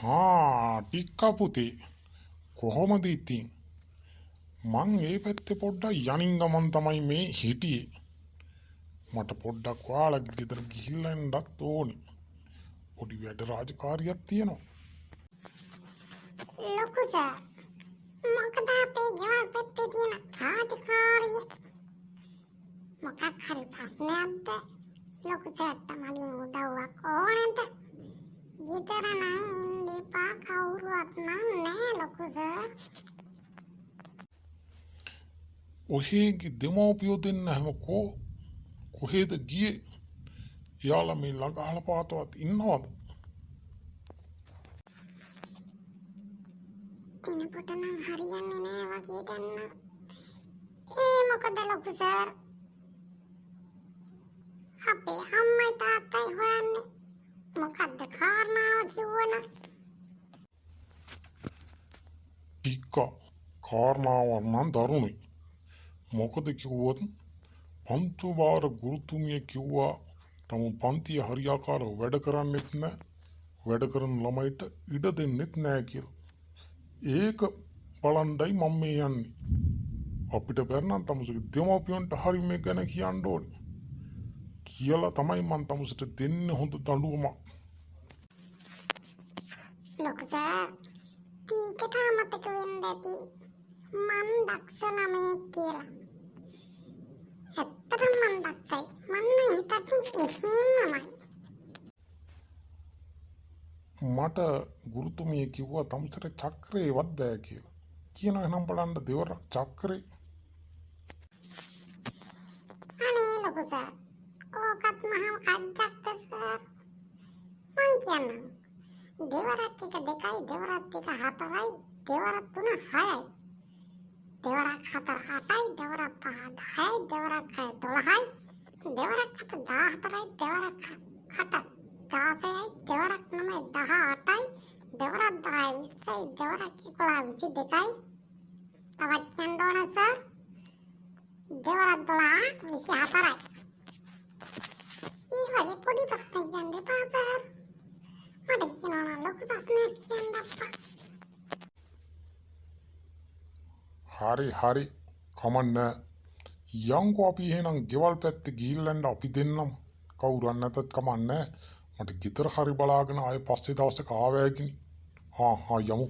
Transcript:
ටික්කා පුතේ කොහොමද ඉතින් මං ඒ පැත්තේ පොඩ්ඩක් යනින් ගමන් තමයි මේ හිටියේ මට පොඩ්ඩක් ඔයාලගේ ගෙදර ගිහිල්ලා එන්නත් ඕනි පොඩි වැඩ රාජකාරියක් තියෙනවා ලොකු සර් මොකද අපේ ගෙවල් පැත්තේ තියෙන රාජකාරිය මොකක් හරි ප්‍රශ්නයක්ද ලොකු සර්ට මගෙන් උදව්වක් ඕනද ගෙදර නම් ඉන්න එපා කවුරුවත් නම් නෑ ලොකු සර් ඔහේ දෙමව්පියෝ දෙන්න හැම කොහෙද ගියේ එයාලා මේ ළඟ අහල පාතවත් ඉන්නවද එනකොට නම් හරියන්නේ නෑ වගේ දැන්න ඒ මොකද ලොකු සර් අපේ අම්මයි තාත්තයි හොයන්නේ මොකද්ද කාරණාව කිව්වන ටික්කා කාරණාවක් නම් දරුණුයි මොකද කිව්වොත් පන්තු වාර ගුරුතුමිය කිව්වා තම පන්තිය හරියාකාරව වැඩ කරන්නෙත් නෑ වැඩ කරන ළමයිට ඉඩ දෙන්නෙත් නෑ කියලා ඒක බලන්ඩයි මම මේ යන්නේ අපිට බැරනම් තමුසගේ දෙමව්පියන්ට හරි මේ ගැන කියන්න ඕනේ කියලා තමයි මං තමුසට දෙන්න හොඳ දඬුවමක් ලොකු සර් ටීචර්ට මතක වෙන්න ඇති මං දක්ෂ ළමයෙක් කියලා ඇත්තටම මං දක්ෂයි මං නම් හිතන්නේ එහෙමමයි මට ගුරුතුමිය කිව්වා තමුසට චක්‍රේවත් බෑ කියලා කියනවා එහෙනම් බලන්න දෙවරක් චක්‍රේ අනේ ලොකු සර් ඕකත් මහා අජ්ජක්ද සර් මං කියන්නම් දෙවරක් එක 2යි දෙවරක් එක 4යි දෙවරක් 3 6යි දෙවරක් 4 8යි දෙවරක් 5 10යි දෙවරක් 6 12යි දෙවරක් 7 14යි දෙවරක් 8 16යි දෙවරක් 9 18යි දෙවරක් 10යි 20යි දෙවරක් 11 22යි තවත් කියන්න ඕන සර් දෙවරක් 12 24යි ඊවලේ පොඩි ප්‍රශ්න කියන්න එපා සර් මට කියනවා නම් ලොකු ප්‍රශ්නයක් කියන්න අප්පා හරි කමන්න යංකෝ අපි එහෙනම් ගෙවල් පැත්තේ ගිහිල්ලා අපි දෙන්නම කවුරුන් නැතත් කමන්නේ මට ගෙදර හරි බලාගෙන ආයේ පස්සේ දවසක ආවෑගිනි යමු